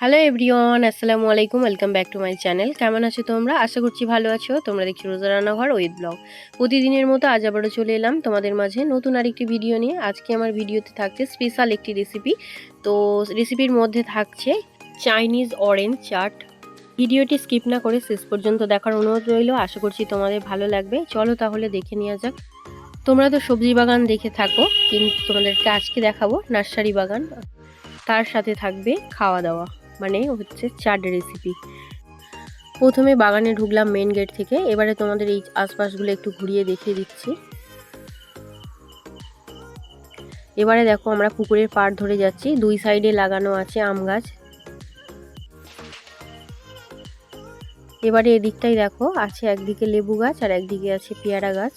Hello everyone, আসসালামু আলাইকুম। Welcome back to my channel. কেমন আছো তোমরা? আশা করছি ভালো আছো। তোমরা দেখছো রোজা রান্নাঘর উইথ ব্লগ। প্রতিদিনের মতো আজ আবারও চলে এলাম তোমাদের মাঝে নতুন আরেকটি ভিডিও নিয়ে। আজকে আমার ভিডিওতে থাকছে স্পেশাল একটি রেসিপি। তো রেসিপির মধ্যে থাকছে চাইনিজ অরেঞ্জ চাট। ভিডিওটি স্কিপ না করে শেষ পর্যন্ত দেখার অনুরোধ রইল। আশা করছি তোমাদের ভালো লাগবে। চলো তাহলে দেখে নেওয়া যাক। তোমরা তো সবজি বাগান দেখে থাকো, কিন্তু তোমাদেরকে আজকে দেখাবো নার্সারি বাগান। তার সাথে থাকবে খাওয়া দাওয়া, মানে হচ্ছে চাট রেসিপি। প্রথমে বাগানে ঢুকলাম মেন গেট থেকে। এবারে তোমাদের এই আশপাশগুলো একটু ঘুরিয়ে দেখিয়ে দিচ্ছি। এবারে দেখো আমরা পুকুরের পাড় ধরে যাচ্ছি। দুই সাইডে লাগানো আছে আম গাছ। এবারে এদিকটাই দেখো আছে একদিকে লেবু গাছ আর একদিকে আছে পেয়ারা গাছ।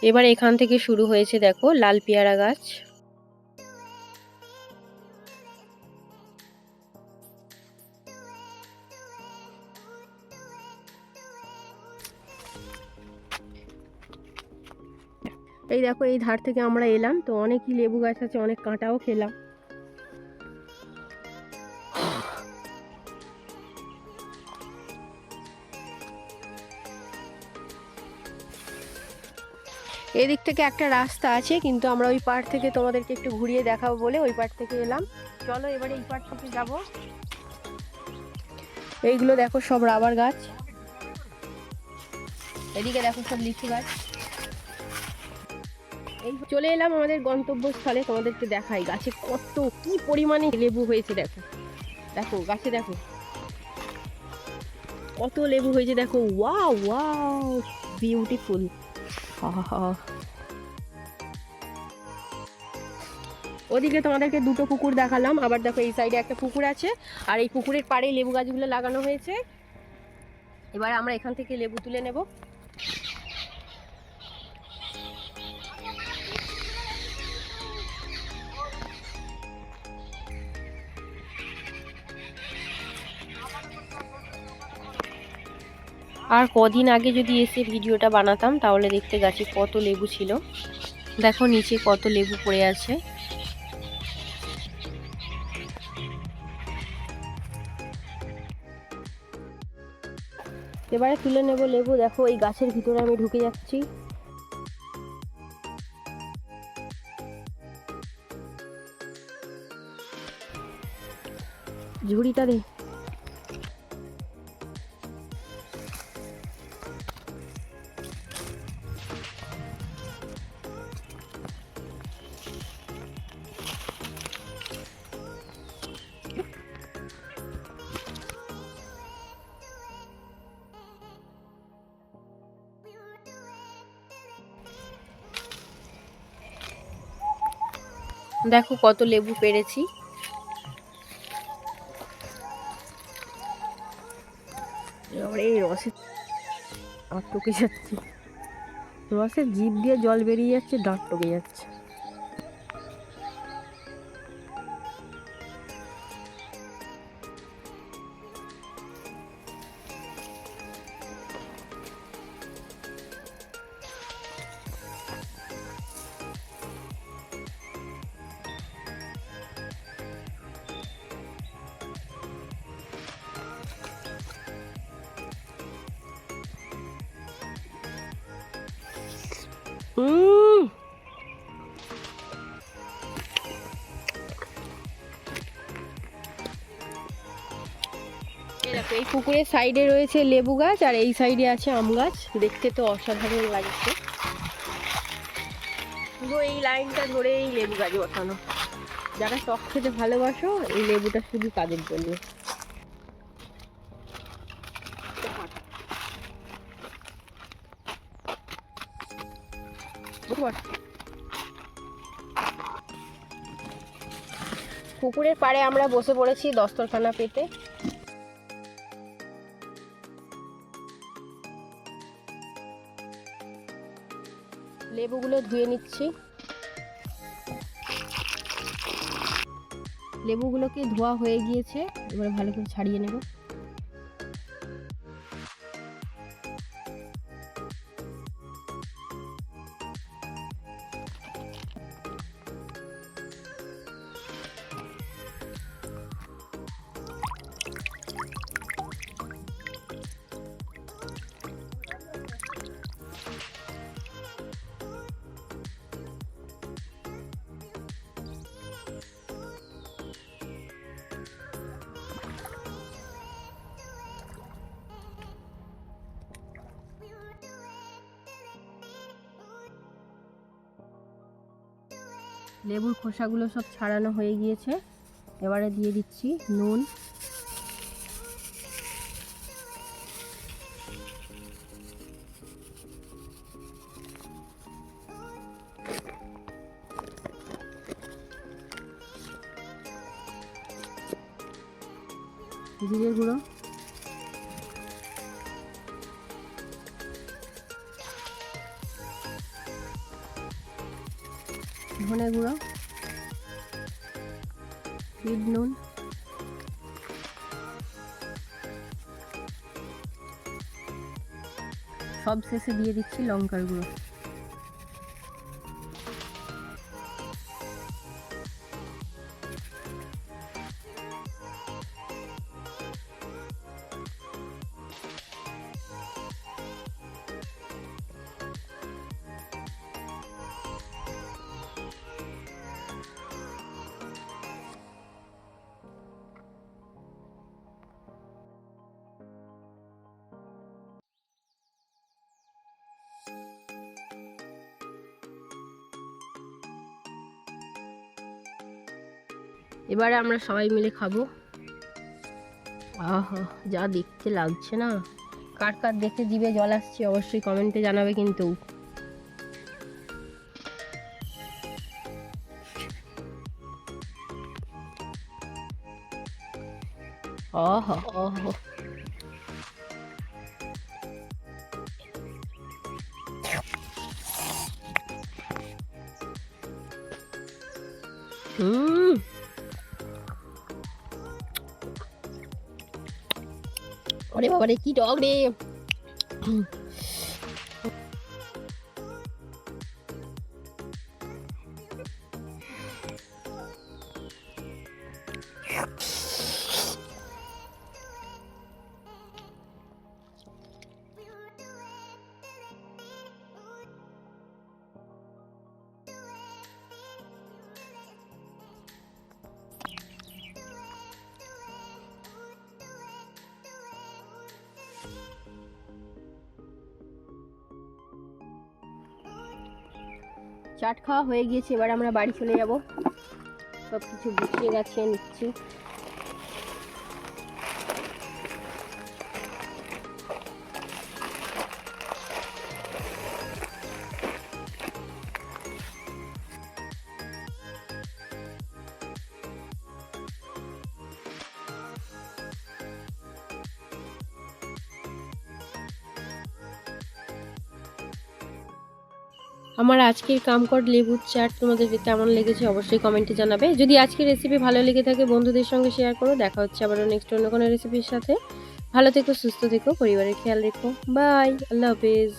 এবার এখান থেকে শুরু হয়েছে দেখো লাল পেয়ারা গাছ। এই দেখো এই ধার থেকে আমরা এলাম, তো অনেকই লেবু গাছ আছে, অনেক কাঁটাও খেলাম। এদিক থেকে একটা রাস্তা আছে, কিন্তু আমরা ওই পাড় থেকে তোমাদেরকে একটু ঘুরিয়ে দেখাবো বলে ওই পাড় থেকে এলাম। চলো এবারে এই পাড় থেকে যাবো। এইগুলো দেখো সব রাবার গাছ। এদিকে দেখো সব লিচু গাছ। এই চলে এলাম আমাদের গন্তব্যস্থলে। তোমাদেরকে দেখাই গাছে কত কি পরিমাণে লেবু হয়েছে। দেখো দেখো গাছে দেখো কত লেবু হয়েছে। দেখো ওয়াও ওয়াও, বিউটিফুল। ওদিকে তোমাদেরকে দুটো পুকুর দেখালাম, আবার দেখো এই সাইডে একটা পুকুর আছে, আর এই পুকুরের পাড়ে লেবু গাছগুলো লাগানো হয়েছে। এবার আমরা এখান থেকে লেবু তুলে নেব। আর কদিন আগে যদি এসে ভিডিওটা বানাতাম তাহলে দেখতে গাছে কত লেবু ছিল। দেখো নিচে কত লেবু পড়ে আছে। এবারে তুলে নেব লেবু। দেখো এই গাছের ভিতরে আমি ঢুকে যাচ্ছি। ঝুড়িটা দে। দেখো কত লেবু পেরেছি। এই রসে দাঁত টকে যাচ্ছে, রসের জিভ দিয়ে জল বেরিয়ে যাচ্ছে, দাঁত টকে যাচ্ছে। দেখো এই পুকুরের সাইডে রয়েছে লেবু গাছ আর এই সাইডে আছে আম গাছ। দেখতে তো অসাধারণ লাগছে। পুরো এই লাইনটা ধরে এই লেবু গাছ বসানো। যারা টক খেতে ভালোবাসো এই লেবুটা শুধু তাদের জন্য। পুকুরের পাড়ে আমরা বসে পড়েছি দস্তরখানা পেতে। লেবুগুলো ধুয়ে নিচ্ছি। লেবুগুলোকে ধোয়া হয়ে গিয়েছে, এবার ভালো করে ছাড়িয়ে নেব। লেবুর খোসাগুলো সব ছাড়ানো হয়ে গিয়েছে। এবারে দিয়ে দিচ্ছি নুন, জিরের গুঁড়ো, ধনে গুঁড়ো, বিট নুন, সব শেষে দিয়ে দিচ্ছি লঙ্কার গুঁড়ো। এবারে আমরা সবাই মিলে খাবো। আহা, যা দেখতে লাগছে না! কার কার দেখে জিভে জল আসছে অবশ্যই কমেন্টে জানাবে কিন্তু। আহা আহা, ওরে বাবা রে, কি টক রে! চাট খাওয়া হয়ে গিয়েছে, এবার আমরা বাড়ি চলে যাব। সব কিছু গুছিয়ে গাছিয়ে নিচ্ছি। আমার আজকের কামকট লেবুর চাট তোমাদের কেমন লেগেছে অবশ্যই কমেন্টে জানাবে। যদি আজকের রেসিপি ভালো লেগে থাকে বন্ধুদের সঙ্গে শেয়ার করো। দেখা হচ্ছে আবারও নেক্সট অন্য কোনো রেসিপির সাথে। ভালো থেকো, সুস্থ থেকো, পরিবারের খেয়াল রেখো। বাই, আল্লাহ হাফেজ।